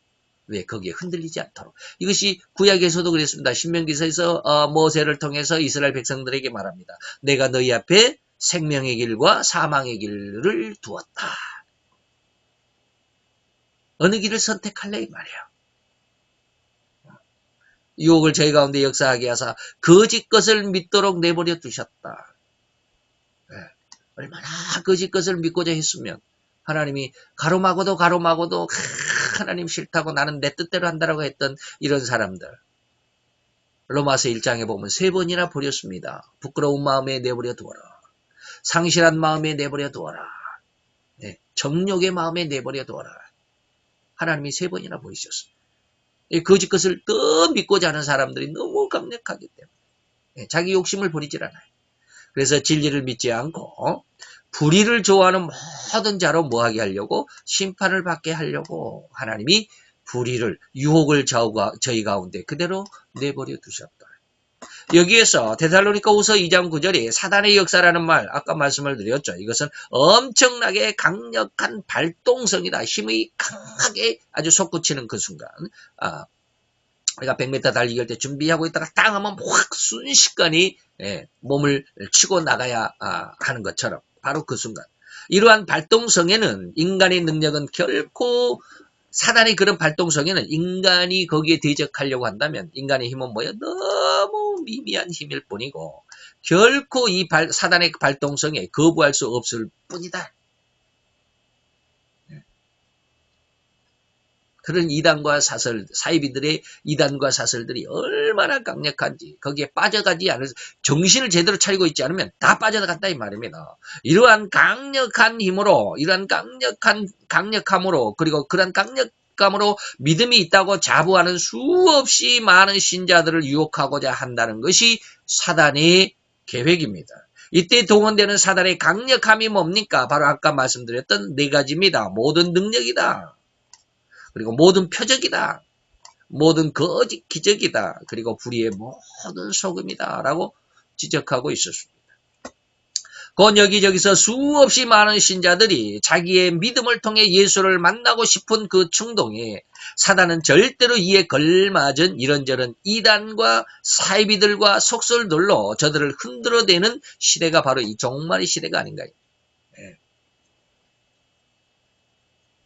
Speaker 1: 왜? 거기에 흔들리지 않도록. 이것이 구약에서도 그랬습니다. 신명기서에서 모세를 통해서 이스라엘 백성들에게 말합니다. 내가 너희 앞에 생명의 길과 사망의 길을 두었다. 어느 길을 선택할래 이 말이야. 유혹을 저희 가운데 역사하게 하사 거짓 것을 믿도록 내버려 두셨다. 네. 얼마나 거짓 것을 믿고자 했으면 하나님이 가로막어도 하나님 싫다고 나는 내 뜻대로 한다라고 했던 이런 사람들. 로마서 1장에 보면 3번이나 버렸습니다. 부끄러운 마음에 내버려 두어라. 상실한 마음에 내버려 두어라. 네. 정욕의 마음에 내버려 두어라. 하나님이 3번이나 버리셨습니다. 거짓 것을 더 믿고자 하는 사람들이 너무 강력하기 때문에 자기 욕심을 버리질 않아요. 그래서 진리를 믿지 않고 불의를 좋아하는 모든 자로 뭐하게 하려고? 심판을 받게 하려고 하나님이 불의를 유혹을 저희 가운데 그대로 내버려 두셨다. 여기에서 데살로니가후서 2장 9절에 사단의 역사라는 말 아까 말씀을 드렸죠. 이것은 엄청나게 강력한 발동성이다. 힘이 강하게 아주 솟구치는 그 순간 우리가 100m 달리기 할 때 준비하고 있다가 땅 하면 확 순식간에 몸을 치고 나가야 하는 것처럼 바로 그 순간 이러한 발동성에는 인간의 능력은 결코 사단의 그런 발동성에는 인간이 거기에 대적하려고 한다면 인간의 힘은 뭐예요? 너무 미미한 힘일 뿐이고 결코 이 사단의 발동성에 거부할 수 없을 뿐이다. 그런 이단과 사설, 사이비들의 이단과 사설들이 얼마나 강력한지 거기에 빠져가지 않을 정신을 제대로 차리고 있지 않으면 다 빠져나갔다 이 말입니다. 이러한 강력한 힘으로 이러한 강력함으로 그리고 그러한 강력함으로 믿음이 있다고 자부하는 수없이 많은 신자들을 유혹하고자 한다는 것이 사단의 계획입니다. 이때 동원되는 사단의 강력함이 뭡니까? 바로 아까 말씀드렸던 4가지입니다. 모든 능력이다. 그리고 모든 표적이다. 모든 거짓 기적이다. 그리고 불의의 모든 속음이다. 라고 지적하고 있었습니다. 곧 여기저기서 수없이 많은 신자들이 자기의 믿음을 통해 예수를 만나고 싶은 그 충동에 사단은 절대로 이에 걸맞은 이런저런 이단과 사이비들과 속설들로 저들을 흔들어대는 시대가 바로 이 종말의 시대가 아닌가요? 네.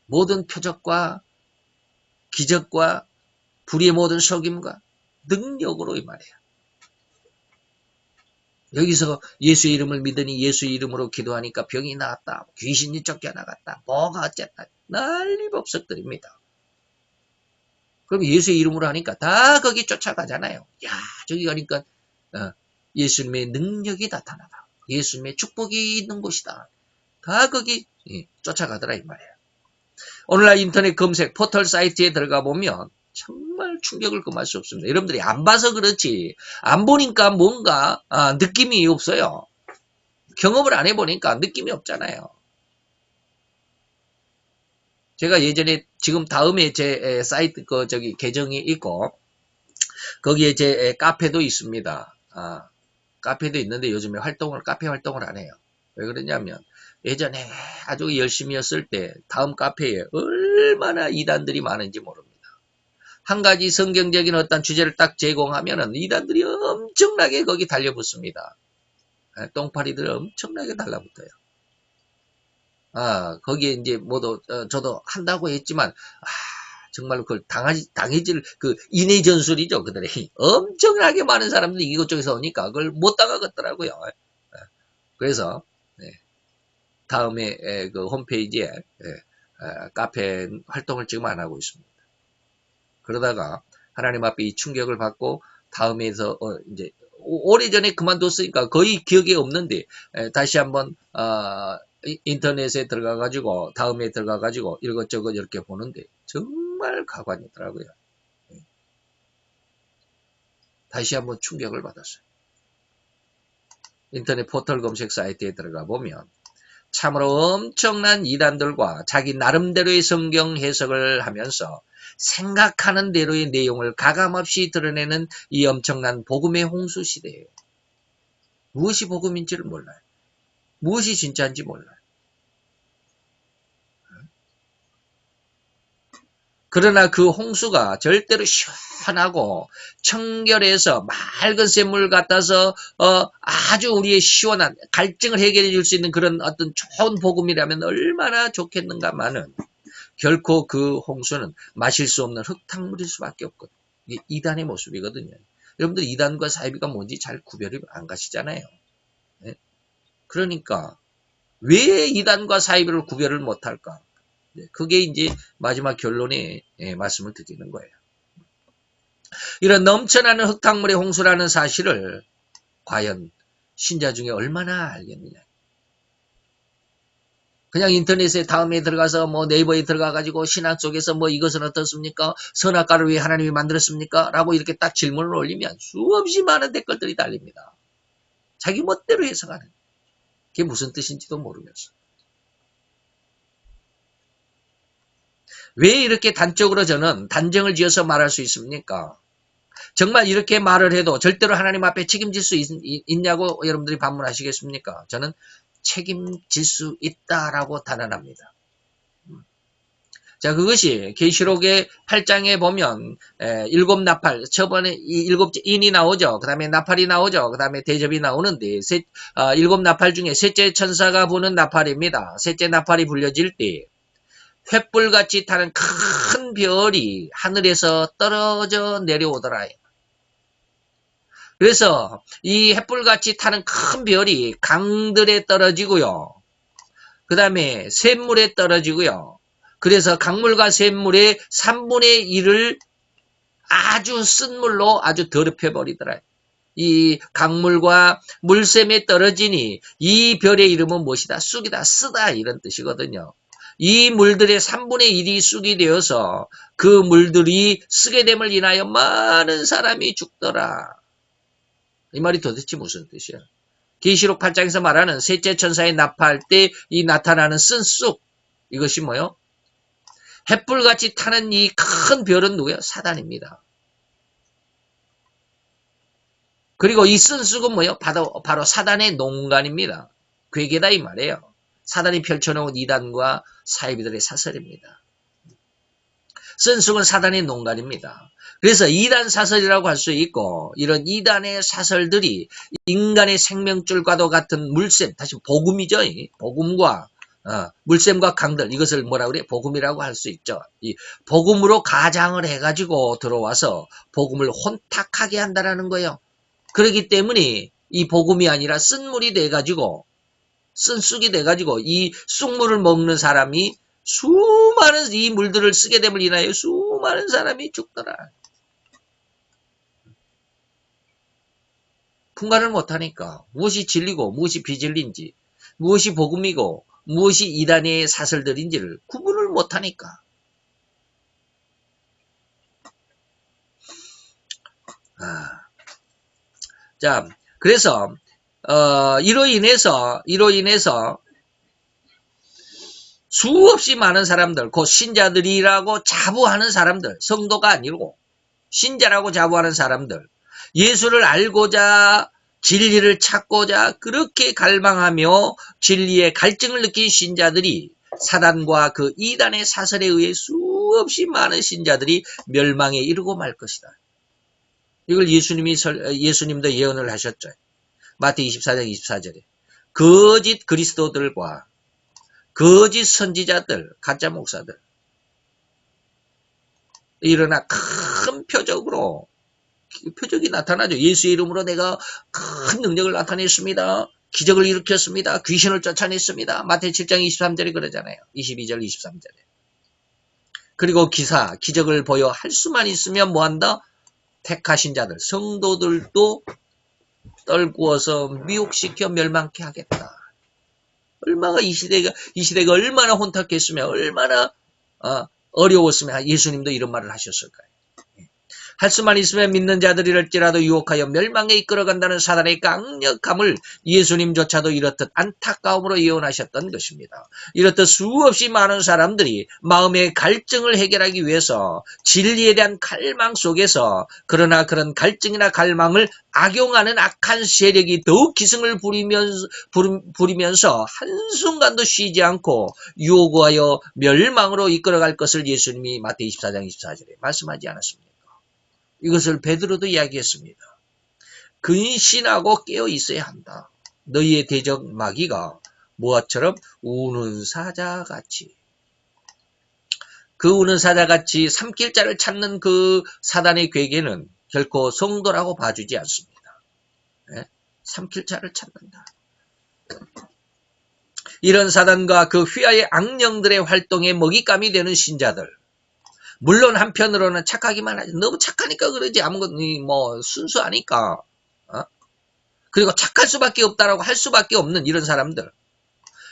Speaker 1: 모든 표적과 기적과 불의의 모든 속임과 능력으로 이 말이에요. 여기서 예수의 이름을 믿으니 예수의 이름으로 기도하니까 병이 나았다. 귀신이 쫓겨나갔다. 뭐가 어쨌다. 난리법석들입니다. 그럼 예수의 이름으로 하니까 다 거기 쫓아가잖아요. 야, 저기 가니까 예수님의 능력이 나타나다. 예수님의 축복이 있는 곳이다. 다 거기 쫓아가더라 이 말이에요. 오늘날 인터넷 검색 포털 사이트에 들어가 보면 정말 충격을 금할 수 없습니다. 여러분들이 안 봐서 그렇지 안 보니까 뭔가 느낌이 없어요. 경험을 안 해보니까 느낌이 없잖아요. 제가 예전에 지금 다음에 제 사이트 계정이 있고 거기에 제 카페도 있습니다. 카페도 있는데 요즘에 카페 활동을 안 해요. 왜 그러냐면 예전에 아주 열심히 했을 때 다음 카페에 얼마나 이단들이 많은지 모릅니다. 한 가지 성경적인 어떤 주제를 딱 제공하면은 이단들이 엄청나게 거기 달려붙습니다. 똥파리들 엄청나게 달라붙어요. 거기에 이제 모두 저도 한다고 했지만 정말로 그걸 당해질 그 인해 전술이죠. 그들이 엄청나게 많은 사람들이 이것저것에서 오니까 그걸 못 당하겠더라고요. 그래서 다음에 그 홈페이지에 카페 활동을 지금 안 하고 있습니다. 그러다가 하나님 앞에 이 충격을 받고 다음에서 이제 오래전에 그만뒀으니까 거의 기억이 없는데 다시 한번 인터넷에 들어가가지고 다음에 들어가가지고 이것저것 이렇게 보는데 정말 가관이더라고요. 다시 한번 충격을 받았어요. 인터넷 포털 검색 사이트에 들어가 보면 참으로 엄청난 이단들과 자기 나름대로의 성경 해석을 하면서 생각하는 대로의 내용을 가감없이 드러내는 이 엄청난 복음의 홍수 시대예요. 무엇이 복음인지를 몰라요. 무엇이 진짜인지 몰라요. 그러나 그 홍수가 절대로 시원하고 청결해서 맑은 샘물 같아서 아주 우리의 시원한 갈증을 해결해 줄 수 있는 그런 어떤 좋은 복음이라면 얼마나 좋겠는가마는 결코 그 홍수는 마실 수 없는 흙탕물일 수밖에 없거든요. 이게 이단의 모습이거든요. 여러분들 이단과 사이비가 뭔지 잘 구별이 안 가시잖아요. 네? 그러니까 왜 이단과 사이비를 구별을 못할까? 그게 이제 마지막 결론에 말씀을 드리는 거예요. 이런 넘쳐나는 흙탕물의 홍수라는 사실을 과연 신자 중에 얼마나 알겠느냐. 그냥 인터넷에 다음에 들어가서 뭐 네이버에 들어가가지고 신학 속에서 뭐 이것은 어떻습니까? 선악과를 왜 하나님이 만들었습니까? 라고 이렇게 딱 질문을 올리면 수없이 많은 댓글들이 달립니다. 자기 멋대로 해석하는. 그게 무슨 뜻인지도 모르면서. 왜 이렇게 단적으로 저는 단정을 지어서 말할 수 있습니까? 정말 이렇게 말을 해도 절대로 하나님 앞에 책임질 수 있냐고 여러분들이 반문하시겠습니까? 저는 책임질 수 있다라고 단언합니다. 자, 그것이 계시록의 8장에 보면 일곱 나팔, 저번에 일곱 인이 나오죠. 그 다음에 나팔이 나오죠. 그 다음에 대접이 나오는데 일곱 나팔 중에 셋째 천사가 부는 나팔입니다. 셋째 나팔이 불려질 때 횃불같이 타는 큰 별이 하늘에서 떨어져 내려오더라. 그래서 이 횃불같이 타는 큰 별이 강들에 떨어지고요. 그 다음에 샘물에 떨어지고요. 그래서 강물과 샘물의 3분의 1을 아주 쓴 물로 아주 더럽혀버리더라. 이 강물과 물샘에 떨어지니 이 별의 이름은 무엇이다? 쑥이다, 쓰다 이런 뜻이거든요. 이 물들의 3분의 1이 쑥이 되어서 그 물들이 쓰게 됨을 인하여 많은 사람이 죽더라. 이 말이 도대체 무슨 뜻이야? 계시록 8장에서 말하는 셋째 천사의 나팔 때 이 나타나는 쓴 쑥, 이것이 뭐요? 횃불같이 타는 이 큰 별은 누구예요? 사단입니다. 그리고 이 쓴 쑥은 뭐예요? 바로 사단의 농간입니다. 괴계다 이 말이에요. 사단이 펼쳐놓은 이단과 사이비들의 사설입니다. 쓴 쑥은 사단의 농간입니다. 그래서 이단 사설이라고 할 수 있고 이런 이단의 사설들이 인간의 생명줄과도 같은 물샘, 다시 복음이죠. 복음과 물샘과 강들, 이것을 뭐라 그래? 복음이라고 할 수 있죠. 이 복음으로 가장을 해가지고 들어와서 복음을 혼탁하게 한다라는 거예요. 그렇기 때문에 이 복음이 아니라 쓴 물이 돼가지고 쓴 쑥이 돼가지고 이 쑥물을 먹는 사람이 수많은 이 물들을 쓰게 됨을 인하여 수많은 사람이 죽더라. 분간을 못하니까 무엇이 진리고 무엇이 비진리인지 무엇이 복음이고 무엇이 이단의 사설들인지를 구분을 못하니까. 자, 그래서 이로 인해서 수없이 많은 사람들, 곧 신자들이라고 자부하는 사람들, 성도가 아니고 신자라고 자부하는 사람들, 예수를 알고자 진리를 찾고자 그렇게 갈망하며 진리의 갈증을 느낀 신자들이 사단과 그 이단의 사설에 의해 수없이 많은 신자들이 멸망에 이르고 말 것이다. 이걸 예수님도 예언을 하셨죠. 마태 24장 24절에. 거짓 그리스도들과 거짓 선지자들, 가짜 목사들. 일어나 큰 표적이 나타나죠. 예수의 이름으로 내가 큰 능력을 나타냈습니다. 기적을 일으켰습니다. 귀신을 쫓아냈습니다. 마태 7장 23절에 그러잖아요. 22절, 23절에. 그리고 기적을 보여 할 수만 있으면 뭐한다? 택하신 자들, 성도들도 떨구어서 미혹시켜 멸망케 하겠다. 얼마나 이 시대가 얼마나 혼탁했으면 얼마나 어려웠으면 예수님도 이런 말을 하셨을까요? 할 수만 있으면 믿는 자들이랄지라도 유혹하여 멸망에 이끌어간다는 사단의 강력함을 예수님조차도 이렇듯 안타까움으로 예언하셨던 것입니다. 이렇듯 수없이 많은 사람들이 마음의 갈증을 해결하기 위해서 진리에 대한 갈망 속에서 그러나 그런 갈증이나 갈망을 악용하는 악한 세력이 더욱 기승을 부리면서 한순간도 쉬지 않고 유혹하여 멸망으로 이끌어갈 것을 예수님이 마태 24장 24절에 말씀하지 않았습니까? 이것을 베드로도 이야기했습니다. 근신하고 깨어 있어야 한다. 너희의 대적 마귀가 무엇처럼 우는 사자같이. 그 우는 사자같이 삼킬 자를 찾는 그 사단의 괴계는 결코 성도라고 봐주지 않습니다. 삼킬 자를 찾는다. 이런 사단과 그 휘하의 악령들의 활동에 먹잇감이 되는 신자들. 물론 한편으로는 착하기만 하지. 너무 착하니까 그러지. 아무것도 순수하니까. 그리고 착할 수밖에 없다라고 할 수밖에 없는 이런 사람들.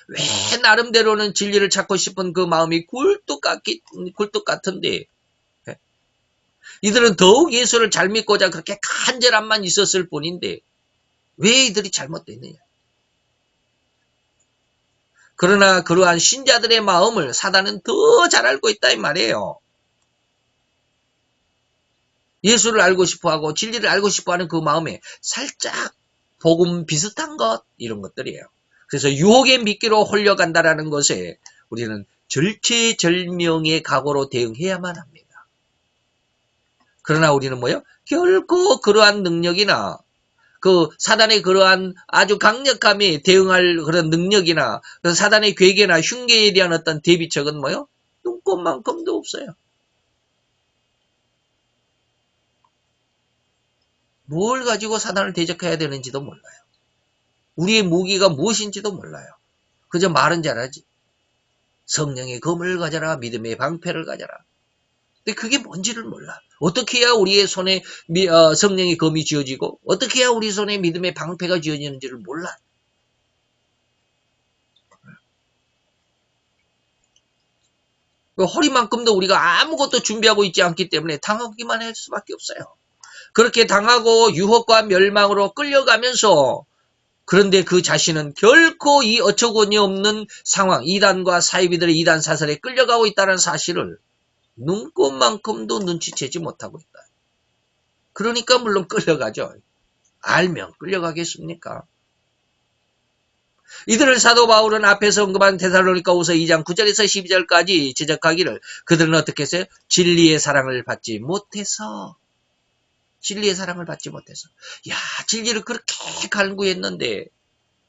Speaker 1: 왜 나름대로는 진리를 찾고 싶은 그 마음이 굴뚝 같은데. 이들은 더욱 예수를 잘 믿고자 그렇게 간절함만 있었을 뿐인데 왜 이들이 잘못됐느냐. 그러나 그러한 신자들의 마음을 사단은 더 잘 알고 있다 이 말이에요. 예수를 알고 싶어하고 진리를 알고 싶어하는 그 마음에 살짝 복음 비슷한 것 이런 것들이에요. 그래서 유혹의 미끼로 홀려간다라는 것에 우리는 절체절명의 각오로 대응해야만 합니다. 그러나 우리는 결코 그러한 능력이나 그 사단의 그러한 아주 강력함에 대응할 그런 능력이나 사단의 괴계나 흉계에 대한 어떤 대비책은 눈꽃만큼도 없어요. 뭘 가지고 사단을 대적해야 되는지도 몰라요. 우리의 무기가 무엇인지도 몰라요. 그저 말은 잘하지. 성령의 검을 가져라. 믿음의 방패를 가져라. 근데 그게 뭔지를 몰라. 어떻게 해야 우리의 손에 성령의 검이 쥐어지고 어떻게 해야 우리 손에 믿음의 방패가 쥐어지는지를 몰라. 허리만큼도 우리가 아무것도 준비하고 있지 않기 때문에 당하기만 할 수밖에 없어요. 그렇게 당하고 유혹과 멸망으로 끌려가면서 그런데 그 자신은 결코 이 어처구니 없는 상황, 이단과 사이비들의 이단 사설에 끌려가고 있다는 사실을 눈꽃만큼도 눈치채지 못하고 있다. 그러니까 물론 끌려가죠. 알면 끌려가겠습니까? 이들을 사도 바울은 앞에서 언급한 데살로니가후서 2장 9절에서 12절까지 지적하기를 그들은 어떻게 했어요? 진리의 사랑을 받지 못해서. 야, 진리를 그렇게 간구했는데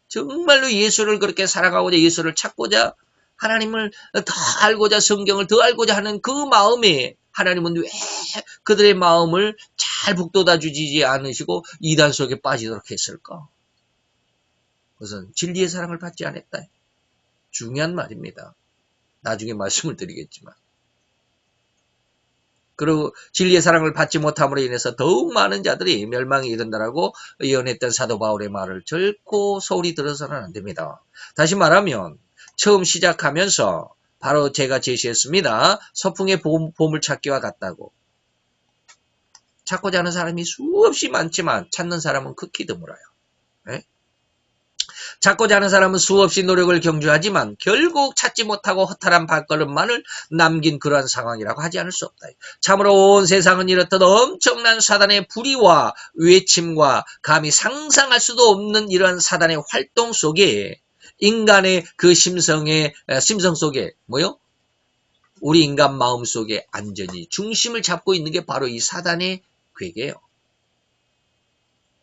Speaker 1: 정말로 예수를 그렇게 사랑하고자 예수를 찾고자 하나님을 더 알고자 성경을 더 알고자 하는 그 마음에 하나님은 왜 그들의 마음을 잘 북돋아 주지 않으시고 이단 속에 빠지도록 했을까? 그것은 진리의 사랑을 받지 않았다. 중요한 말입니다. 나중에 말씀을 드리겠지만. 그리고 진리의 사랑을 받지 못함으로 인해서 더욱 많은 자들이 멸망에 이른다라고 예언했던 사도 바울의 말을 결코 소홀히 들어서는 안 됩니다. 다시 말하면 처음 시작하면서 바로 제가 제시했습니다. 서풍의 보물찾기와 같다고. 찾고자 하는 사람이 수없이 많지만 찾는 사람은 극히 드물어요. 네? 찾고자 하는 사람은 수없이 노력을 경주하지만 결국 찾지 못하고 허탈한 발걸음만을 남긴 그러한 상황이라고 하지 않을 수 없다. 참으로 온 세상은 이렇듯 엄청난 사단의 불의와 외침과 감히 상상할 수도 없는 이러한 사단의 활동 속에 인간의 그 심성 속에 우리 인간 마음속에 안전히 중심을 잡고 있는 게 바로 이 사단의 괴계예요.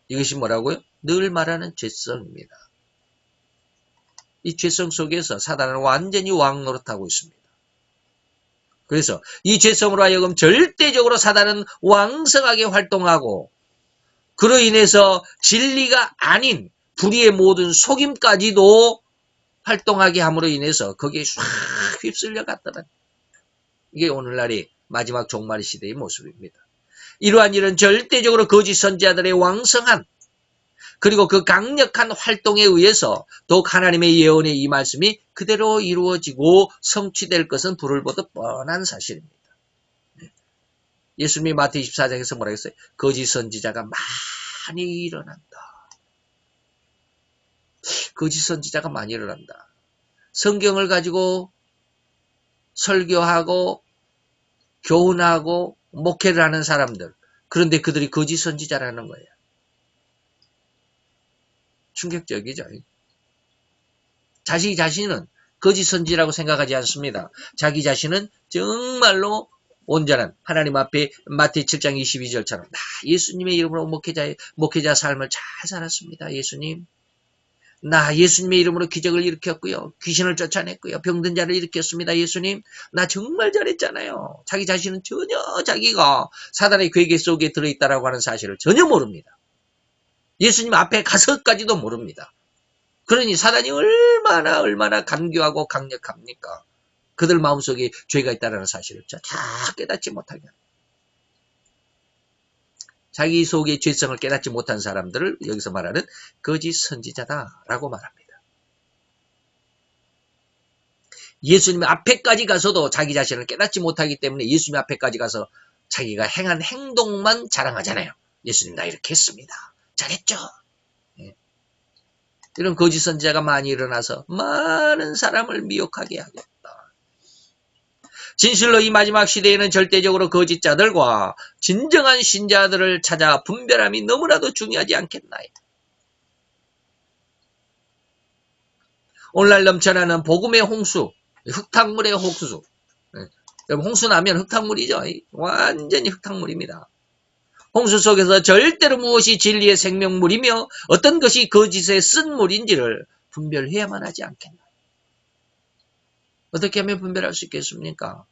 Speaker 1: 이것이 뭐라고요? 늘 말하는 죄성입니다. 이 죄성 속에서 사단은 완전히 왕노릇하고 있습니다. 그래서 이 죄성으로 하여금 절대적으로 사단은 왕성하게 활동하고 그로 인해서 진리가 아닌 불의의 모든 속임까지도 활동하게 함으로 인해서 거기에 쫙 휩쓸려 갔다는 이게 오늘날의 마지막 종말 시대의 모습입니다. 이러한 일은 절대적으로 거짓 선지자들의 왕성한 그리고 그 강력한 활동에 의해서 더욱 하나님의 예언의 이 말씀이 그대로 이루어지고 성취될 것은 불을 보듯 뻔한 사실입니다. 예수님이 마태 24장에서 뭐라 했어요? 거짓 선지자가 많이 일어난다. 거짓 선지자가 많이 일어난다. 성경을 가지고 설교하고 교훈하고 목회를 하는 사람들. 그런데 그들이 거짓 선지자라는 거예요. 충격적이죠. 자기 자신은 거짓 선지라고 생각하지 않습니다. 자기 자신은 정말로 온전한 하나님 앞에 마태 7장 22절처럼 나 예수님의 이름으로 목회자 삶을 잘 살았습니다. 예수님. 나 예수님의 이름으로 기적을 일으켰고요. 귀신을 쫓아냈고요. 병든 자를 일으켰습니다. 예수님. 나 정말 잘했잖아요. 자기 자신은 전혀 자기가 사단의 괴계 속에 들어있다라고 하는 사실을 전혀 모릅니다. 예수님 앞에 가서까지도 모릅니다. 그러니 사단이 얼마나 간교하고 강력합니까? 그들 마음속에 죄가 있다는 사실을 다 깨닫지 못하게 합니다. 자기 속의 죄성을 깨닫지 못한 사람들을 여기서 말하는 거짓 선지자다라고 말합니다. 예수님 앞에까지 가서도 자기 자신을 깨닫지 못하기 때문에 예수님 앞에까지 가서 자기가 행한 행동만 자랑하잖아요. 예수님 나 이렇게 했습니다. 잘했죠? 예. 이런 거짓 선지자가 많이 일어나서 많은 사람을 미혹하게 하겠다. 진실로 이 마지막 시대에는 절대적으로 거짓자들과 진정한 신자들을 찾아 분별함이 너무나도 중요하지 않겠나요? 오늘날 넘쳐나는 복음의 홍수, 흙탕물의 홍수. 여러분 홍수 나면 흙탕물이죠. 완전히 흙탕물입니다. 홍수 속에서 절대로 무엇이 진리의 생명물이며 어떤 것이 거짓의 쓴물인지를 분별해야만 하지 않겠나. 어떻게 하면 분별할 수 있겠습니까?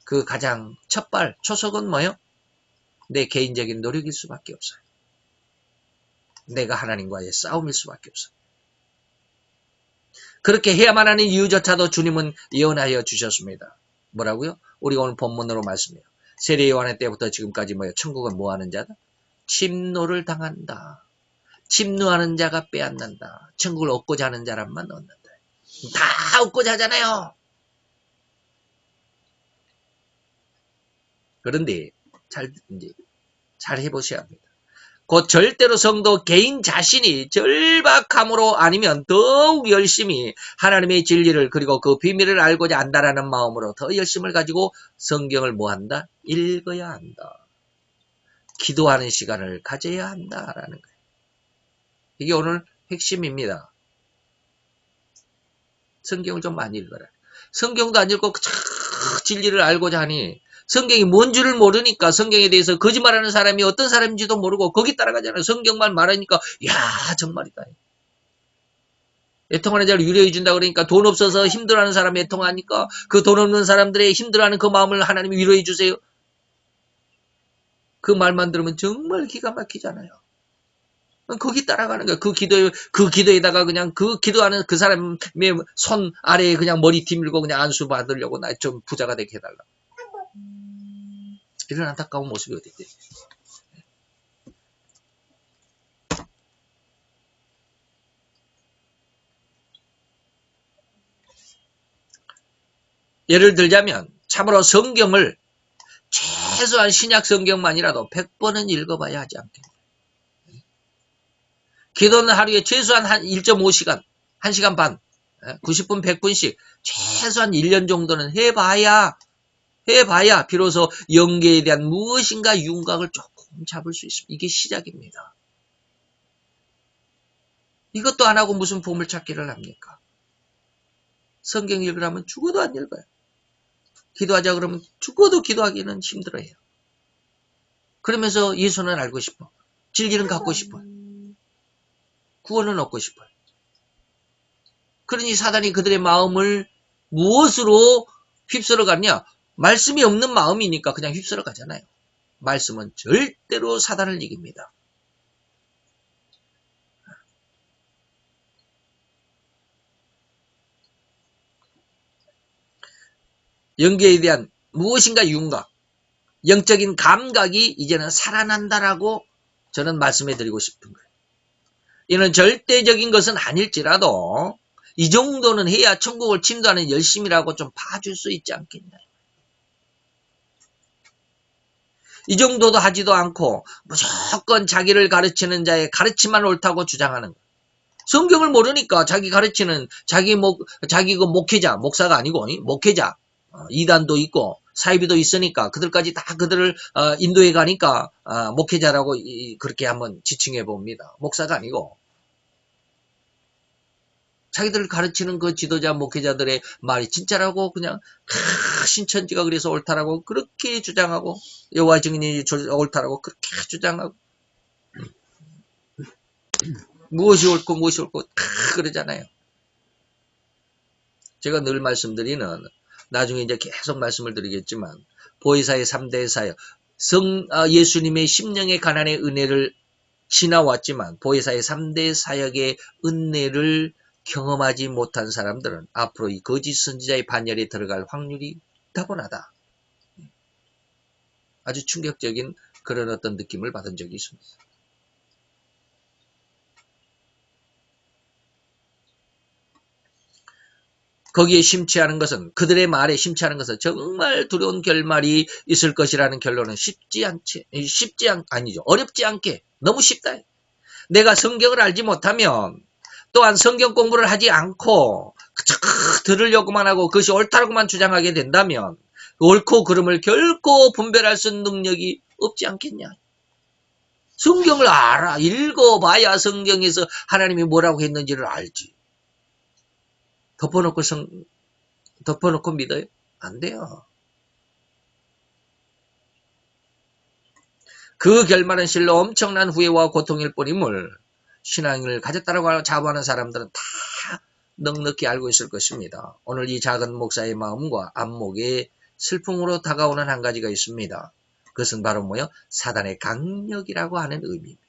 Speaker 1: 그 가장 첫발, 초석은 뭐예요? 내 개인적인 노력일 수밖에 없어요. 내가 하나님과의 싸움일 수밖에 없어요. 그렇게 해야만 하는 이유조차도 주님은 예언하여 주셨습니다. 뭐라고요? 우리가 오늘 본문으로 말씀해요. 세례 요한의 때부터 지금까지 뭐예요? 천국은 뭐 하는 자다? 침노를 당한다. 침노하는 자가 빼앗는다. 천국을 얻고자 하는 자란만 얻는다. 다 얻고자 하잖아요. 그런데 잘 해보셔야 합니다. 곧 절대로 성도 개인 자신이 절박함으로 아니면 더욱 열심히 하나님의 진리를 그리고 그 비밀을 알고자 한다라는 마음으로 더 열심을 가지고 성경을 뭐한다? 읽어야 한다. 기도하는 시간을 가져야 한다라는 거예요. 이게 오늘 핵심입니다. 성경을 좀 많이 읽어라. 성경도 안 읽고 진리를 알고자 하니 성경이 뭔 줄을 모르니까 성경에 대해서 거짓말하는 사람이 어떤 사람인지도 모르고 거기 따라가잖아요. 성경만 말하니까 야 정말이다. 애통하는 자를 위로해 준다 그러니까 돈 없어서 힘들어하는 사람이 애통하니까 그 돈 없는 사람들의 힘들어하는 그 마음을 하나님이 위로해 주세요. 그 말만 들으면 정말 기가 막히잖아요. 거기 따라가는 거야. 그 기도에다가 그냥 그 기도하는 그 사람의 손 아래에 그냥 머리 뒤밀고 그냥 안수 받으려고 나 좀 부자가 되게 해달라. 이런 안타까운 모습이 어디 있대? 예를 들자면 참으로 성경을 최소한 신약 성경만이라도 100번은 읽어봐야 하지 않겠냐. 기도는 하루에 최소한 한 1.5시간, 1시간 반, 90분, 100분씩 최소한 1년 정도는 해봐야 비로소 영계에 대한 무엇인가 윤곽을 조금 잡을 수 있습니다. 이게 시작입니다. 이것도 안 하고 무슨 보물찾기를 합니까? 성경 읽으라면 죽어도 안 읽어요. 기도하자 그러면 죽어도 기도하기는 힘들어요. 그러면서 예수는 알고 싶어. 진리는 갖고 싶어. 구원은 얻고 싶어요. 그러니 사단이 그들의 마음을 무엇으로 휩쓸어 갔냐? 말씀이 없는 마음이니까 그냥 휩쓸어 가잖아요. 말씀은 절대로 사단을 이깁니다. 영계에 대한 무엇인가 윤곽, 영적인 감각이 이제는 살아난다라고 저는 말씀해 드리고 싶은 거예요. 이는 절대적인 것은 아닐지라도 이 정도는 해야 천국을 침도하는 열심이라고 좀 봐줄 수 있지 않겠냐. 이 정도도 하지도 않고 무조건 자기를 가르치는 자의 가르침만 옳다고 주장하는 거예요. 성경을 모르니까 자기 가르치는 자기 그 목회자, 목사가 아니고 목회자, 이단도 있고 사이비도 있으니까 그들까지 다 그들을 인도해 가니까 목회자라고 그렇게 한번 지칭해 봅니다. 목사가 아니고 자기들을 가르치는 그 지도자 목회자들의 말이 진짜라고 그냥 신천지가 그래서 옳다라고 그렇게 주장하고 여호와 증인이 옳다라고 그렇게 주장하고 무엇이 옳고 무엇이 옳고 그러잖아요. 제가 늘 말씀드리는 나중에 이제 계속 말씀을 드리겠지만 보혜사의 3대 사역 예수님의 심령의 가난의 은혜를 지나왔지만 보혜사의 3대 사역의 은혜를 경험하지 못한 사람들은 앞으로 이 거짓 선지자의 반열에 들어갈 확률이 다분하다. 아주 충격적인 그런 어떤 느낌을 받은 적이 있습니다. 거기에 심취하는 것은 그들의 말에 심취하는 것은 정말 두려운 결말이 있을 것이라는 결론은 어렵지 않게 너무 쉽다. 내가 성경을 알지 못하면 또한 성경 공부를 하지 않고 들으려고만 하고 그것이 옳다고만 주장하게 된다면 옳고 그름을 결코 분별할 수 있는 능력이 없지 않겠냐. 성경을 알아. 읽어봐야 성경에서 하나님이 뭐라고 했는지를 알지. 덮어놓고 믿어요? 안 돼요. 그 결말은 실로 엄청난 후회와 고통일 뿐임을 신앙을 가졌다라고 자부하는 사람들은 다 넉넉히 알고 있을 것입니다. 오늘 이 작은 목사의 마음과 안목에 슬픔으로 다가오는 한 가지가 있습니다. 그것은 바로 뭐요? 사단의 강력이라고 하는 의미입니다.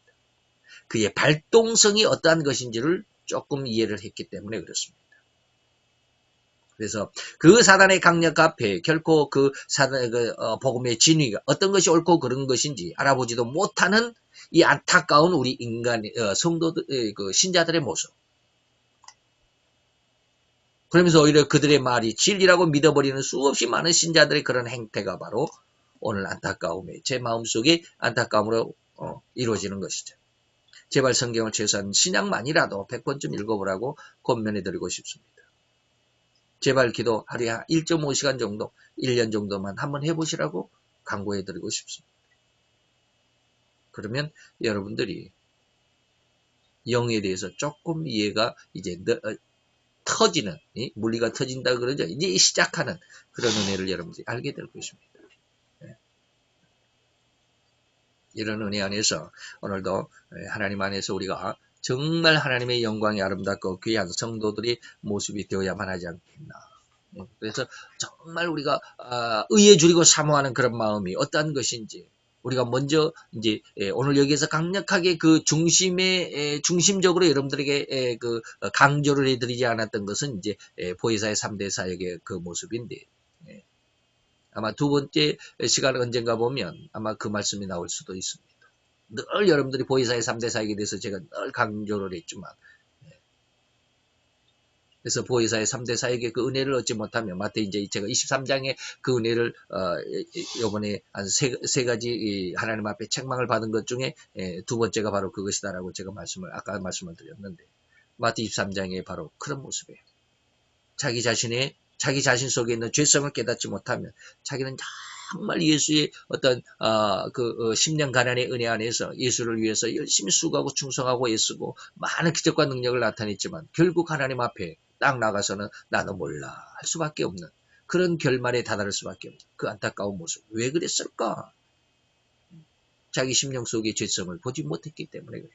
Speaker 1: 그의 발동성이 어떠한 것인지를 조금 이해를 했기 때문에 그렇습니다. 그래서 그 사단의 강력 앞에 결코 그 사단의 복음의 진위가 어떤 것이 옳고 그런 것인지 알아보지도 못하는 이 안타까운 우리 성도들, 그 신자들의 모습. 그러면서 오히려 그들의 말이 진리라고 믿어버리는 수없이 많은 신자들의 그런 행태가 바로 오늘 제 마음속에 안타까움으로 이루어지는 것이죠. 제발 성경을 최소한 신약만이라도 100번쯤 읽어보라고 권면해드리고 싶습니다. 제발 기도 하루에 1.5시간 정도, 1년 정도만 한번 해보시라고 강구해드리고 싶습니다. 그러면 여러분들이 영에 대해서 조금 이해가 이제 터지는, 물리가 터진다 그러죠. 이제 시작하는 그런 은혜를 여러분들이 알게 될 것입니다. 네. 이런 은혜 안에서 오늘도 하나님 안에서 우리가 정말 하나님의 영광이 아름답고 귀한 성도들이 모습이 되어야만 하지 않겠나. 그래서 정말 우리가 의에 줄이고 사모하는 그런 마음이 어떠한 것인지 우리가 먼저 이제 오늘 여기에서 강력하게 그 중심적으로 여러분들에게 그 강조를 해드리지 않았던 것은 이제 보혜사의 3대 사역의 그 모습인데 아마 두 번째 시간 언젠가 보면 아마 그 말씀이 나올 수도 있습니다. 늘 여러분들이 보혜사의 3대 사역에 대해서 제가 늘 강조를 했지만 그래서 보혜사의 3대 사역의 그 은혜를 얻지 못하면 마태 이제 제가 23장에 그 은혜를 요번에 한 세 가지 하나님 앞에 책망을 받은 것 중에 두 번째가 바로 그것이다라고 제가 아까 말씀을 드렸는데 마태 23장에 바로 그런 모습이에요. 자기 자신 속에 있는 죄성을 깨닫지 못하면 자기는 정말 예수의 어떤 그 심령 가난의 은혜 안에서 예수를 위해서 열심히 수고하고 충성하고 애쓰고 많은 기적과 능력을 나타냈지만 결국 하나님 앞에 딱 나가서는 나도 몰라 할 수밖에 없는 그런 결말에 다다를 수밖에 없는 그 안타까운 모습. 왜 그랬을까? 자기 심령 속의 죄성을 보지 못했기 때문에 그래요.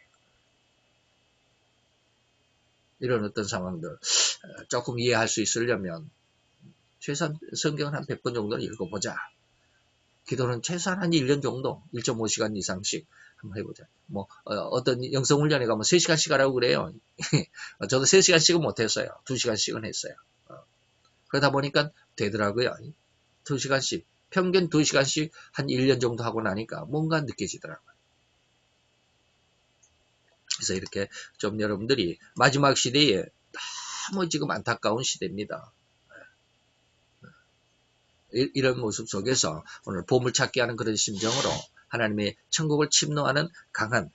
Speaker 1: 이런 어떤 상황들 조금 이해할 수 있으려면 최소한 성경을 한 100번 정도는 읽어보자. 기도는 최소한 한 1년 정도 1.5시간 이상씩 한번 해보자. 뭐 어떤 영성훈련에 가면 3시간씩 하라고 그래요. 저도 3시간씩은 못했어요. 2시간씩은 했어요. 그러다 보니까 되더라고요. 2시간씩 평균 2시간씩 한 1년 정도 하고 나니까 뭔가 느껴지더라고요. 그래서 이렇게 좀 여러분들이 마지막 시대에 너무 지금 안타까운 시대입니다. 이런 모습 속에서 오늘 보물찾기 하는 그런 심정으로 하나님의 천국을 침노하는 강한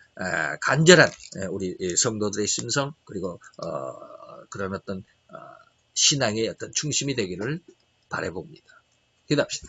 Speaker 1: 간절한 우리 성도들의 심성 그리고 그런 어떤 신앙의 어떤 중심이 되기를 바라봅니다. 기도합시다.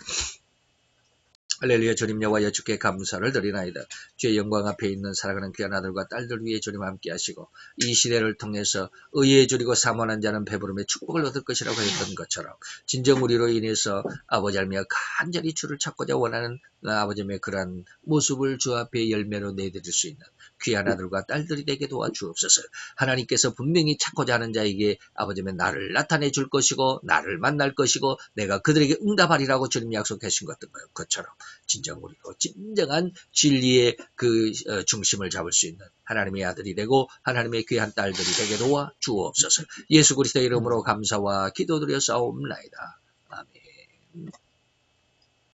Speaker 1: 할렐루야. 주님 여호와여 주께 감사를 드리나이다. 주의 영광 앞에 있는 사랑하는 귀한 아들과 딸들 위해 주님 함께 하시고 이 시대를 통해서 의에 줄이고 사모하는 자는 배부름의 축복을 얻을 것이라고 했던 것처럼 진정 우리로 인해서 아버지 하나님 간절히 주를 찾고자 원하는 아버지의 그러한 모습을 주 앞에 열매로 내드릴 수 있는 귀한 아들과 딸들이 되게 도와주옵소서. 하나님께서 분명히 찾고자 하는 자에게 아버지의 나를 나타내 줄 것이고 나를 만날 것이고 내가 그들에게 응답하리라고 주님 약속하신 것처럼 진정 우리도 진정한 진리의 그 중심을 잡을 수 있는 하나님의 아들이 되고 하나님의 귀한 딸들이 되게 도와 주옵소서. 예수 그리스도의 이름으로 감사와 기도드려 싸움나이다. 아멘.